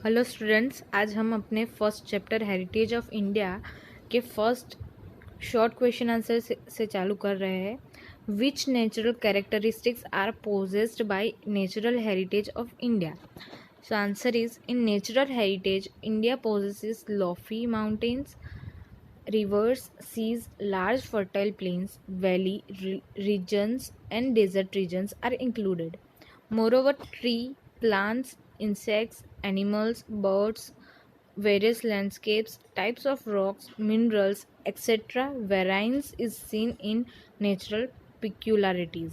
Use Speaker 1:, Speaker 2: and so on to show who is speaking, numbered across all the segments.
Speaker 1: Hello students, आज हम अपने first chapter heritage of India के फर्स्ट शॉर्ट क्वेश्चन आंसर से चालू कर रहे हैं। Which natural characteristics are possessed by natural heritage of India? So answer is, in natural heritage India possesses lofty mountains, rivers, seas, large fertile plains, valley regions and desert regions are included. Moreover, tree, plants, insects, animals, birds, various landscapes, types of rocks, minerals, etc. variance is seen in natural peculiarities.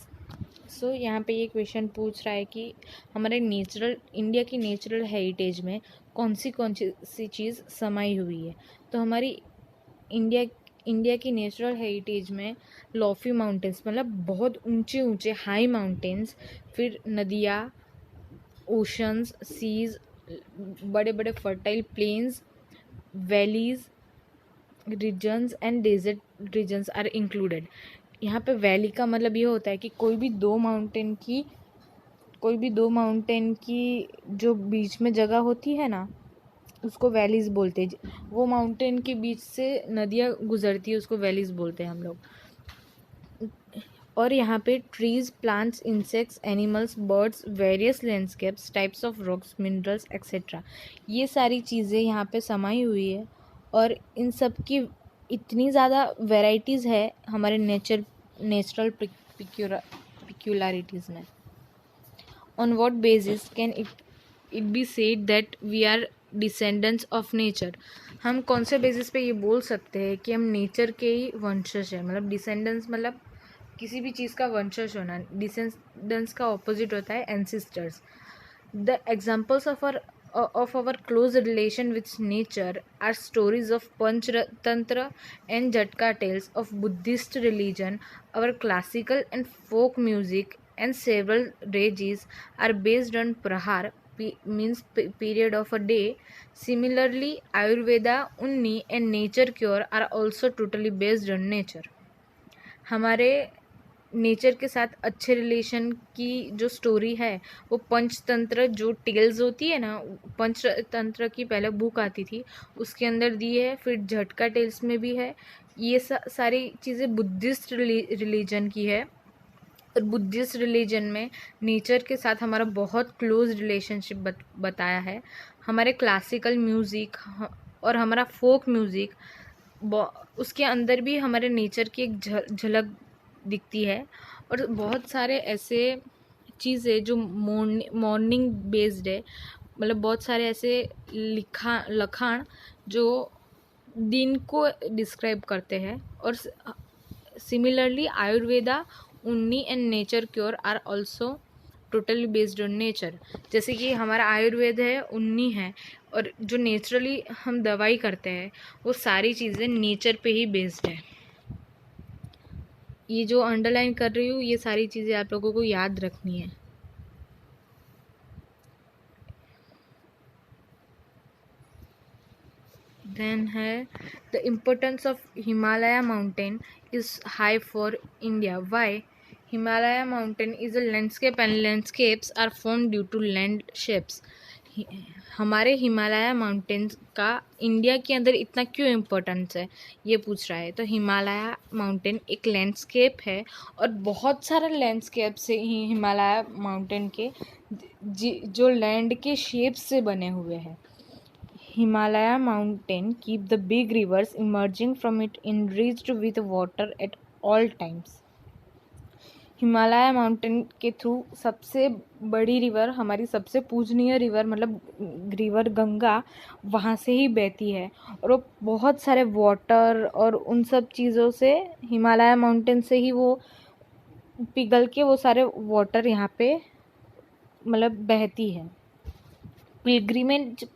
Speaker 1: सो यहाँ पे ये question पूछ रहा है कि हमारे India की natural heritage में कौन सी चीज़ समाई हुई है। तो हमारी इंडिया की नेचुरल हेरिटेज में लॉफी माउंटेन्स मतलब बहुत ऊंचे ऊंचे हाई माउंटेन्स, फिर नदियाँ, ओशंस, सीज, बड़े बड़े fertile plains, valleys, regions and desert regions are included. यहाँ पे वैली का मतलब ये होता है कि कोई भी दो माउंटेन की जो बीच में जगह होती है ना, उसको वैलीज बोलते हैं। वो माउंटेन के बीच से नदियाँ गुजरती है, उसको वैलीज बोलते हैं हम लोग। और यहाँ पे trees, plants, insects, animals, birds, various landscapes, types of rocks, minerals etcetera, ये सारी चीज़ें यहाँ पे समाई हुई है। और इन सब की इतनी ज़्यादा वेराइटीज़ है हमारे नेचुरल पिक्यूलरिटीज़ में। On what basis can it be said that we are descendants of nature? हम कौन से बेसिस पे ये बोल सकते हैं कि हम नेचर के ही वंशज हैं? मतलब डिसेंडेंट्स मतलब किसी भी चीज़ का वंशज होना। डिसेंडेंट्स का ऑपोजिट होता है ancestors. The examples of our close relation with nature are stories of Panchtantra and Jatka tales of Buddhist religion. Our classical and folk music and several rages are based on prahar, means period of a day. Similarly, Ayurveda, Unni and nature cure are also totally based on nature. हमारे nature के साथ अच्छे relation की जो story है वो पंचतंत्र जो tales होती है ना, पंचतंत्र की पहले बुक आती थी उसके अंदर दी है, फिर झटका टेल्स में भी है। ये सारी चीज़ें बुद्धिस्ट रिलीजन की है। और बुद्धिस्ट रिलीजन में नेचर के साथ हमारा बहुत क्लोज रिलेशनशिप बताया है। हमारे क्लासिकल म्यूज़िक और हमारा फोक म्यूज़िक, उसके अंदर भी हमारे नेचर की एक झलक दिखती है। और बहुत सारे ऐसे चीज़ें जो मॉर्निंग बेस्ड है, मतलब बहुत सारे ऐसे लखान जो दिन को डिस्क्राइब करते हैं। और similarly Ayurveda, Unani and nature cure are also totally based on nature. जैसे कि हमारा आयुर्वेद है, उन्नी है, और जो नेचुरली हम दवाई करते हैं वो सारी चीज़ें नेचर पे ही बेस्ड है। ये जो अंडरलाइन कर रही हूँ ये सारी चीज़ें आप लोगों को याद रखनी है। देन है the importance of Himalaya mountain is high for India. Why? Himalaya mountain is a landscape and landscapes are form due to land shapes. हमारे हिमालय माउंटेन्स का इंडिया के अंदर इतना क्यों इम्पोर्टेंस है ये पूछ रहा है। तो हिमालय माउंटेन एक लैंडस्केप है और बहुत सारे लैंडस्केप से ही हिमालय माउंटेन के जो लैंड के शेप्स से बने हुए हैं। Himalaya mountain keep the big rivers emerging from it enriched with water at all times. Himalaya mountain के थ्रू सबसे बड़ी रिवर, हमारी सबसे पूजनीय रिवर मतलब रिवर गंगा, वहाँ से ही बहती है। और वो बहुत सारे वाटर और उन सब चीज़ों से, हिमालय माउंटेन से ही वो पिघल के वो सारे वाटर यहाँ पे मतलब बहती है। Pilgrimage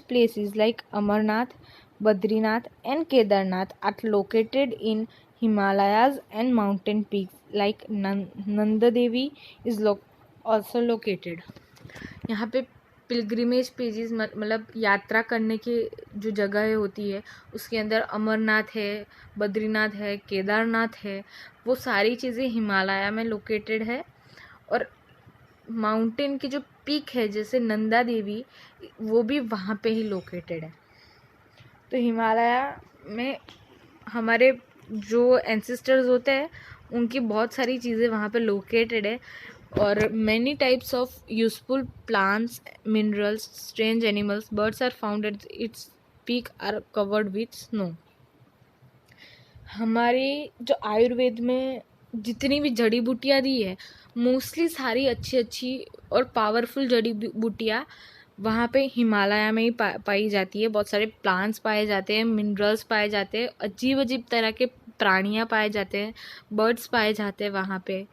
Speaker 1: places like Amarnath, Badrinath and Kedarnath are located in Himalayas, and mountain peaks like Nanda Devi is also located. यहाँ पे पिलग्रिमेज पेजेस मतलब यात्रा करने की जो जगह होती है उसके अंदर अमरनाथ है, बद्रीनाथ है, केदारनाथ है, वो सारी चीज़ें हिमालय में लोकेटेड है। और माउंटेन की जो पीक है जैसे नंदा देवी, वो भी वहाँ पे ही लोकेटेड है। तो हिमालय में हमारे जो एंसेस्टर्स होते हैं उनकी बहुत सारी चीज़ें वहाँ पे लोकेटेड है, और many types of useful plants, minerals, strange animals, birds are found at its peak are covered with snow. हमारे जो आयुर्वेद में जितनी भी जड़ी बूटियाँ दी है, मोस्टली सारी अच्छी अच्छी और पावरफुल जड़ी बूटियाँ वहाँ पे हिमालय में ही पाई जाती है। बहुत सारे प्लांट्स पाए जाते हैं, मिनरल्स पाए जाते हैं, अजीब अजीब तरह के प्राणियाँ पाए जाते हैं, बर्ड्स पाए जाते हैं वहाँ पे।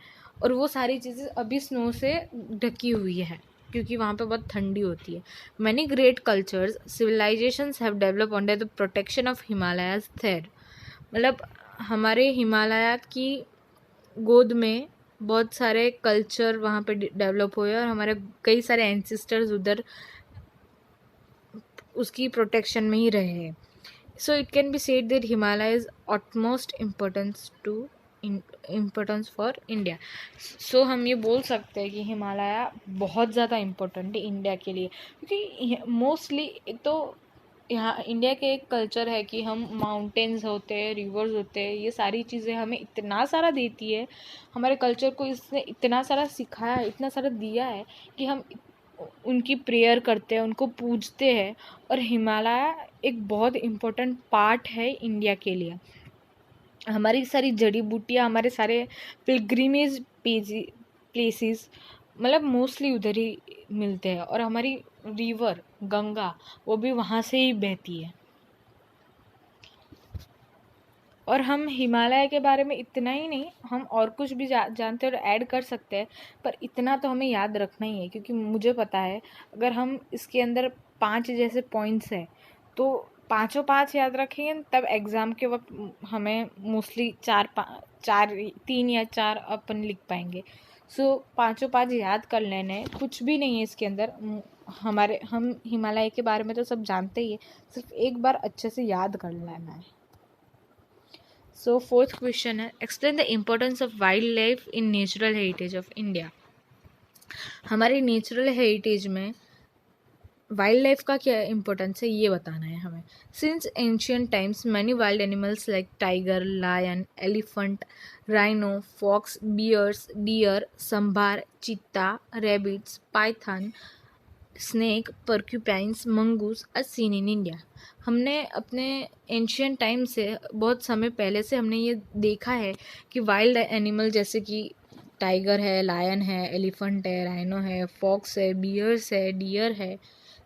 Speaker 1: और वो सारी चीज़ें अभी स्नो से ढकी हुई है क्योंकि वहाँ पे बहुत ठंडी होती है। Many great cultures civilisations have develop under the protection of Himalayas there. मतलब हमारे हिमालय की गोद में बहुत सारे कल्चर वहाँ पे डेवलप हुए और हमारे कई सारे एंसेस्टर्स उधर उसकी प्रोटेक्शन में ही रहे हैं। So it can be said that Himalaya is utmost importance for India. So हम ये बोल सकते हैं कि हिमालय बहुत ज़्यादा इम्पोर्टेंट है इंडिया के लिए, क्योंकि मोस्टली एक तो यहाँ इंडिया के एक कल्चर है कि हम माउंटेन्स होते हैं, रिवर्स होते हैं, ये सारी चीज़ें हमें इतना सारा देती है, हमारे कल्चर को इसने इतना सारा सिखाया है, इतना सारा दिया है कि हम उनकी प्रेयर करते हैं, उनको पूजते हैं। और हिमालय एक बहुत इम्पोर्टेंट पार्ट है इंडिया के लिए। हमारी सारी जड़ी बूटियाँ, हमारे सारे पिलग्रिमेज प्लेसेस मतलब मोस्टली उधर ही मिलते हैं, और हमारी रिवर गंगा वो भी वहाँ से ही बहती है। और हम हिमालय के बारे में इतना ही नहीं, हम और कुछ भी जानते हैं और ऐड कर सकते हैं, पर इतना तो हमें याद रखना ही है, क्योंकि मुझे पता है अगर हम इसके अंदर 5 जैसे पॉइंट्स हैं तो पाँचों 5 याद रखेंगे तब एग्ज़ाम के वक्त हमें मोस्टली 3 या 4 अपन लिख पाएंगे। सो पाँचों 5 याद कर लेने हैं, कुछ भी नहीं है इसके अंदर। हम हिमालय के बारे में तो सब जानते ही है, सिर्फ एक बार अच्छे से याद कर लेना है। सो फोर्थ क्वेश्चन है, explain the importance of wild life in natural heritage of India. हमारे नेचुरल हेरिटेज में वाइल्ड लाइफ का क्या इम्पोर्टेंस है ये बताना है हमें। Since ancient times many wild animals like tiger, lion, elephant, rhino, fox, bears, deer, sambar, cheetah, rabbits, python, snake, porcupines, mongoose are seen in India. हमने अपने एंशियंट टाइम से बहुत समय पहले से हमने ये देखा है कि वाइल्ड एनिमल जैसे कि टाइगर है, लायन है, एलिफेंट है, राइनो है, फॉक्स है, बियर्स है, डियर है,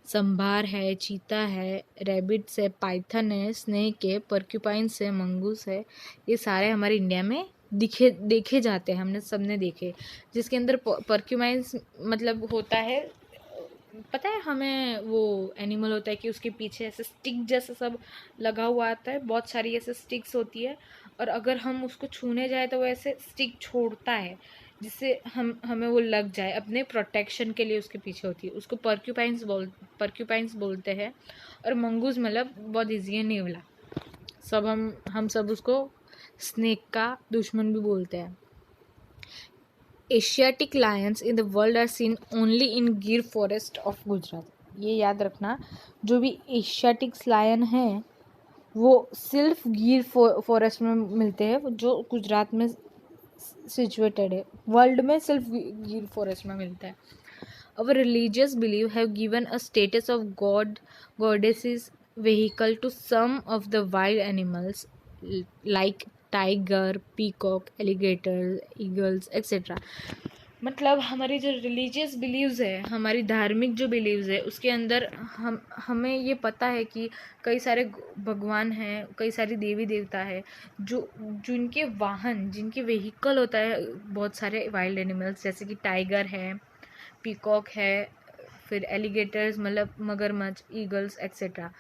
Speaker 1: संभार है, चीता है, रैबिट्स है, पाइथन है, स्नेक है, पर्क्यूपाइंस है, मंगूस है, ये सारे हमारे इंडिया में देखे जाते हैं, हमने सबने देखे। जिसके अंदर पर्क्यूपाइंस मतलब होता है, पता है हमें वो एनिमल होता है कि उसके पीछे ऐसे स्टिक जैसा सब लगा हुआ आता है, बहुत सारी ऐसे स्टिक्स होती है, और अगर हम उसको छूने जाए तो वो ऐसे स्टिक छोड़ता है जिससे हमें वो लग जाए, अपने प्रोटेक्शन के लिए उसके पीछे होती है। उसको पर्क्यूपाइंस बोलते हैं। और मंगूस मतलब बहुत ईजी है, नेवला। सब हम सब उसको स्नेक का दुश्मन भी बोलते हैं। Asiatic lions in the world are seen only in Gir forest of Gujarat. ये याद रखना, जो भी एशियाटिक लायन हैं वो सिर्फ गिर फॉरेस्ट में मिलते हैं, जो गुजरात में सिचुएटेड है। वर्ल्ड में सिर्फ गिर फॉरेस्ट में मिलता है। Our religious believe have given a status of god goddesses vehicle to some of the wild animals like tiger, peacock, alligator, eagles etcetera. मतलब हमारी जो रिलीजियस बिलीव्स है, हमारी धार्मिक जो बिलीव्स है, उसके अंदर हमें ये पता है कि कई सारे भगवान हैं, कई सारी देवी देवता है जो जिनके वाहन, जिनके व्हीकल होता है बहुत सारे वाइल्ड एनिमल्स, जैसे कि टाइगर है, पीकॉक है, फिर एलिगेटर्स मतलब मगरमच्छ, eagles etcetera.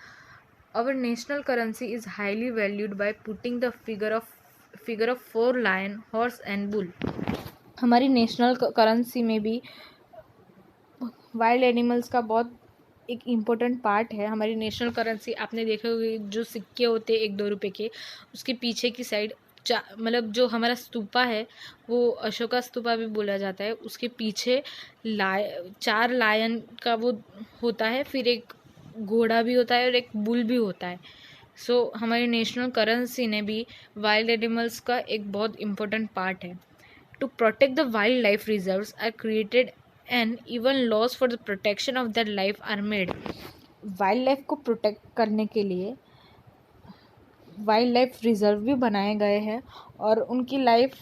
Speaker 1: Our national currency is highly valued by putting the figure of 4 lion, horse and bull. हमारी नेशनल करेंसी में भी वाइल्ड एनिमल्स का बहुत एक इम्पोर्टेंट पार्ट है। हमारी नेशनल करेंसी आपने देखे होंगे, जो सिक्के होते हैं 1-2 रुपए के, उसके पीछे की साइड मतलब जो हमारा स्तूपा है वो अशोका स्तूपा भी बोला जाता है, उसके पीछे 4 लायन का वो होता है, फिर एक घोड़ा भी होता है और एक बुल भी होता है। हमारी नेशनल करेंसी ने भी वाइल्ड एनिमल्स का एक बहुत इम्पोर्टेंट पार्ट है। To protect the wildlife reserves are created and even laws for the protection of that life are made. Wildlife को प्रोटेक्ट करने के लिए वाइल्ड लाइफ रिजर्व भी बनाए गए हैं और उनकी लाइफ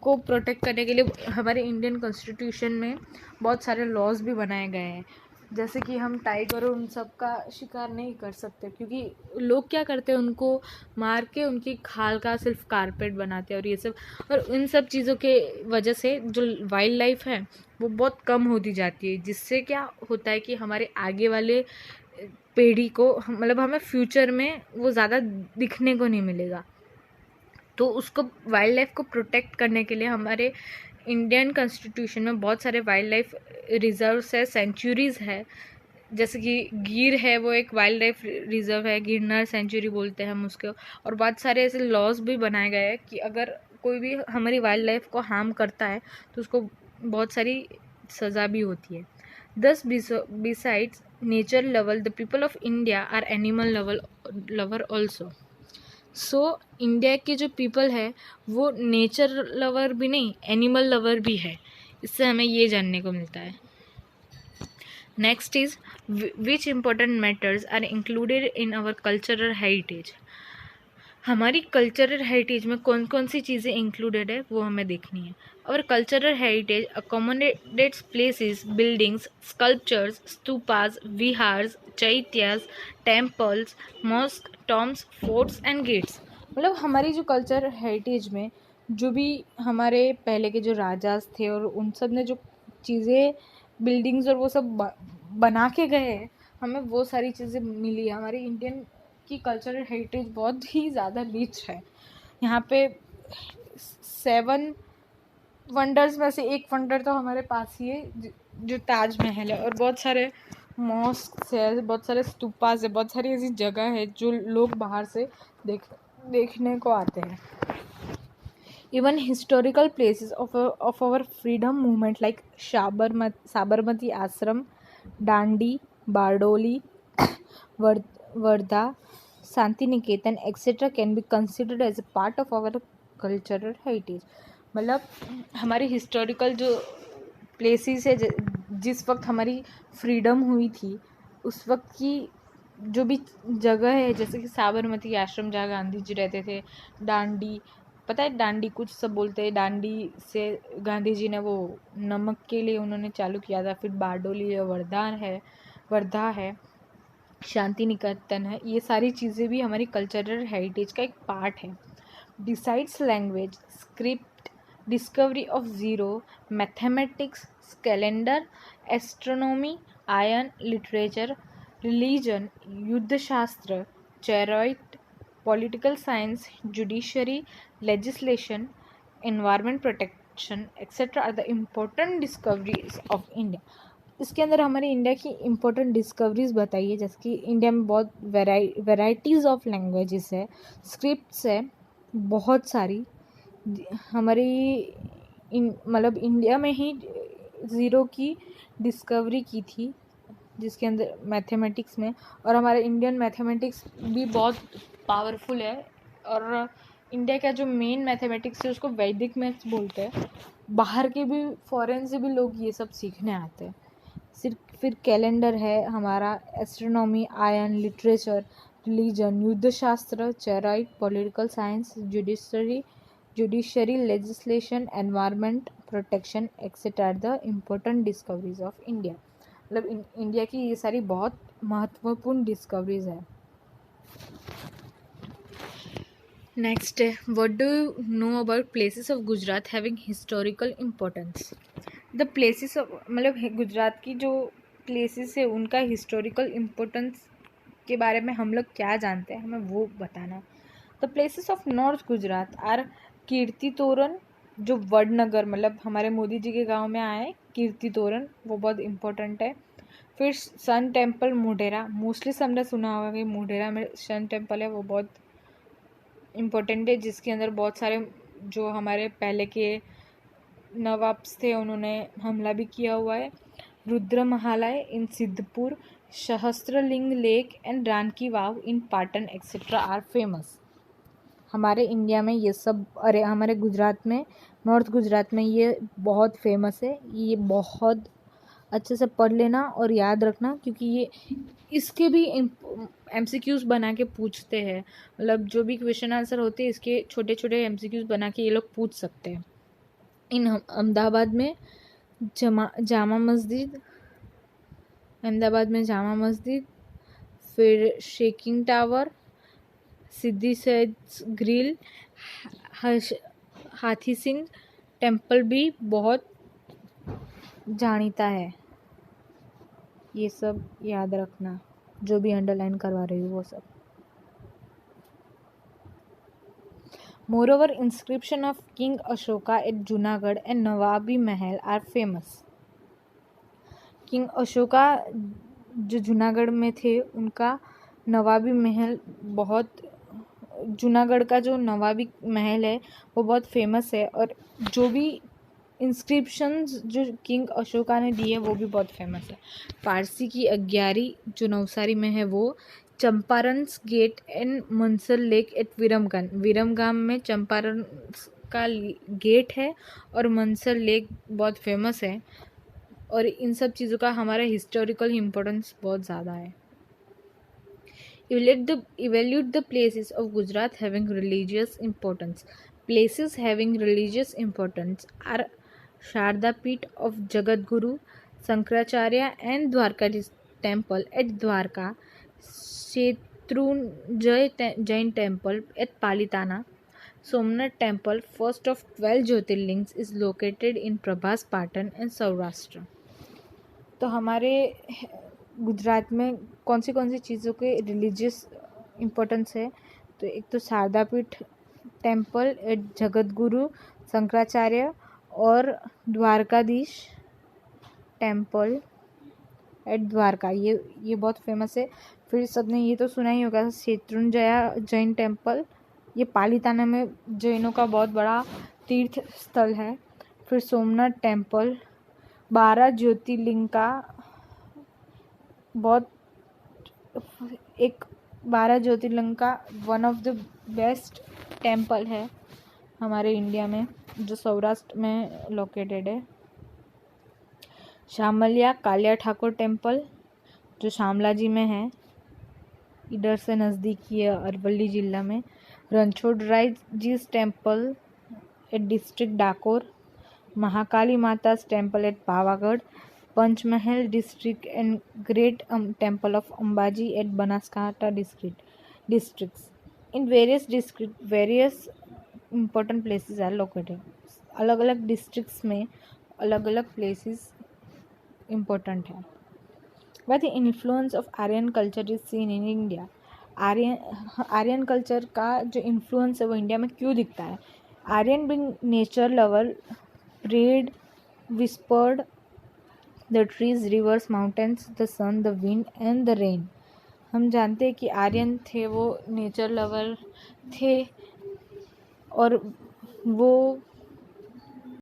Speaker 1: को प्रोटेक्ट करने के लिए हमारे इंडियन कॉन्स्टिट्यूशन में बहुत सारे लॉज भी बनाए गए हैं। जैसे कि हम टाइगर और उन सब का शिकार नहीं कर सकते, क्योंकि लोग क्या करते हैं, उनको मार के उनकी खाल का सिर्फ कारपेट बनाते हैं और ये सब, और उन सब चीज़ों के वजह से जो वाइल्ड लाइफ है वो बहुत कम होती जाती है, जिससे क्या होता है कि हमारे आगे वाले पीढ़ी को मतलब हमें फ्यूचर में वो ज़्यादा दिखने को नहीं मिलेगा। तो उसको वाइल्ड लाइफ को प्रोटेक्ट करने के लिए हमारे इंडियन कॉन्स्टिट्यूशन में बहुत सारे वाइल्ड लाइफ रिजर्व्स है, सेंचुरीज़ है। जैसे कि गिर है, वो एक वाइल्ड लाइफ रिजर्व है, गिरनार सेंचुरी बोलते हैं हम उसको। और बहुत सारे ऐसे लॉज भी बनाए गए हैं कि अगर कोई भी हमारी वाइल्ड लाइफ को हार्म करता है तो उसको बहुत सारी सज़ा भी होती है। Thus, besides nature level, the people of India are animal lover also. India के जो पीपल है वो नेचर लवर भी नहीं, एनिमल लवर भी है। इससे हमें ये जानने को मिलता है। Next is which important matters are included in our cultural heritage. हमारी कल्चरल हेरिटेज में कौन कौन सी चीज़ें इंक्लूडेड है वो हमें देखनी है। Our cultural heritage accommodates places, buildings, sculptures, stupas, vihars, chaityas, temples, mosques, tombs, forts and gates। मतलब हमारी जो कल्चर हेरिटेज में जो भी हमारे पहले के जो राजास थे और उन सब ने जो चीज़ें बिल्डिंग्स और वो सब बना के गए हैं, हमें वो सारी चीज़ें मिली है। हमारी इंडियन की कल्चरल हेरिटेज बहुत ही ज़्यादा रिच है। यहाँ पे 7 वंडर्स में से एक वंडर तो हमारे पास ही है, जो ताजमहल है। और बहुत सारे मॉस्क है, बहुत सारे स्तूपास है, बहुत सारी ऐसी जगह है जो लोग बाहर से देखने को आते हैं। Even historical places of our freedom movement like Sabarmati Ashram, Dandi, Bardoli, Wardha, Shanti Niketan etcetera can be considered as a part of our cultural heritage. मतलब हमारी हिस्टोरिकल जो प्लेसेस है, जिस वक्त हमारी फ्रीडम हुई थी उस वक्त की जो भी जगह है, जैसे कि साबरमती आश्रम जहाँ गांधी जी रहते थे, डांडी, पता है डांडी कुछ सब बोलते हैं, डांडी से गांधी जी ने वो नमक के लिए उन्होंने चालू किया था। फिर बारडोली है, वर्धा है, शांति निकेतन है। ये सारी चीज़ें भी हमारी कल्चरल हेरिटेज का एक पार्ट है। Besides language, script, discovery of zero, mathematics, calendar, astronomy, iron, literature, religion, युद्ध शास्त्र, chariot, political science, judiciary, legislation, environment protection, etc. are the important discoveries of India. इसके अंदर हमारे इंडिया की इम्पोर्टेंट डिस्कवरीज बताइए। जैसे कि इंडिया में बहुत वेराइटीज़ ऑफ लैंग्वेजेस है, स्क्रिप्ट्स है बहुत सारी। हमारी मतलब इंडिया में ही ज़ीरो की डिस्कवरी की थी, जिसके अंदर मैथमेटिक्स में। और हमारे इंडियन मैथमेटिक्स भी बहुत पावरफुल है। और इंडिया का जो मेन मैथमेटिक्स है उसको वैदिक मैथ्स बोलते हैं। बाहर के भी, फॉरेन से भी लोग ये सब सीखने आते हैं। फिर कैलेंडर है हमारा, astronomy, ion, literature, religion, yuddha shastra, chariot, political science, judiciary, legislation, environment protection etcetera the important discoveries of India. मतलब इंडिया की ये सारी बहुत महत्वपूर्ण डिस्कवरीज है। नेक्स्ट है, what do you know about places of Gujarat having historical importance. The places of, मतलब गुजरात की जो प्लेसेस है उनका हिस्टोरिकल इम्पोर्टेंस के बारे में हम लोग क्या जानते हैं, हमें वो बताना। The places of north Gujarat are Kirti Toran, जो वडनगर मतलब हमारे मोदी जी के गांव में आए कीर्ति तोरण, वो बहुत इम्पोर्टेंट है। फिर सन टेम्पल मोढेरा, मोस्टली सबने सुना होगा कि मोढेरा में सन टेम्पल है, वो बहुत इम्पोर्टेंट है, जिसके अंदर बहुत सारे जो हमारे पहले के नवाब्स थे उन्होंने हमला भी किया हुआ है। रुद्र महालय इन सिद्धपुर, सहस्त्रलिंग लेक एंड रान की वाव इन पाटन एक्सेट्रा आर फेमस। हमारे इंडिया में ये सब, अरे हमारे गुजरात में, नॉर्थ गुजरात में ये बहुत फेमस है। ये बहुत अच्छे से पढ़ लेना और याद रखना, क्योंकि ये इसके भी MCQs बना के पूछते हैं। मतलब जो भी क्वेश्चन आंसर होते हैं इसके छोटे छोटे MCQs बना के ये लोग पूछ सकते हैं। इन अहमदाबाद में जामा मस्जिद, अहमदाबाद में जामा मस्जिद, फिर शेकिंग टावर, सिद्धि सैयद ग्रिल, हाथी सिंह टेम्पल भी बहुत जानीता है। ये सब याद रखना, जो भी अंडरलाइन करवा रही हूँ वो सब। Moreover inscription of king Ashoka at Junagadh and Nawabi Mahal are famous. King Ashoka जो जूनागढ़ में थे उनका नवाबी महल बहुत, जूनागढ़ का जो नवाबी महल है वो बहुत फेमस है। और जो भी इंस्क्रिप्शंस जो किंग अशोका ने दी है वो भी बहुत फेमस है। फारसी की अग्यारी जो नवसारी में है वो, चंपारणस gate and Munsar lake at Viramgam, Viramgam में चंपारण का गेट है और मनसर लेक बहुत फेमस है। और इन सब चीज़ों का हमारा हिस्टोरिकल इम्पोर्टेंस बहुत ज़्यादा है। Evaluate the places of Gujarat having religious importance. Places having religious importance are Sharda Peeth of Jagat Guru Sankaracharya and Dwarka Temple at Dwarka, Shetrunjay Jain Temple at Palitana. Somnath Temple, first of 12 Jyotirlings, is located in Prabhas Patan and Saurashtra. तो हमारे गुजरात में कौन सी चीज़ों के religious importance है? तो एक तो शारदा पीठ टेम्पल एट जगत गुरु शंकराचार्य और द्वारकाधीश टेम्पल एट द्वारका, ये बहुत फेमस है। फिर सबने ये तो सुना ही होगा शेत्रुंजया जैन टेम्पल, ये पालीताना में जैनों का बहुत बड़ा तीर्थ स्थल है। फिर सोमनाथ टेम्पल 12 ज्योतिर्लिंग का बहुत 12 ज्योतिर्लिंग का one of the best temple है हमारे इंडिया में, जो सौराष्ट्र में लोकेटेड है। शामलिया कालिया ठाकुर टेम्पल जो शामला जी में है, इधर से नज़दीकी है अरवली जिला में। रणछोड़राय जी's temple at district Dakor, Mahakali माता's temple at Pavagadh, Panchmahal district and great temple of Ambaji at Banaskantha districts. In various districts, various important places are located. अलग अलग डिस्ट्रिक्ट्स में अलग अलग प्लेसेस इम्पोर्टेंट है। But the influence of Aryan culture is seen in India. Aryan culture का जो influence है वो इंडिया में क्यों दिखता है? Aryan being nature lover prayed whispered the trees, rivers, mountains, the sun, the wind and the rain. हम जानते हैं कि आर्यन थे वो नेचर लवर थे और वो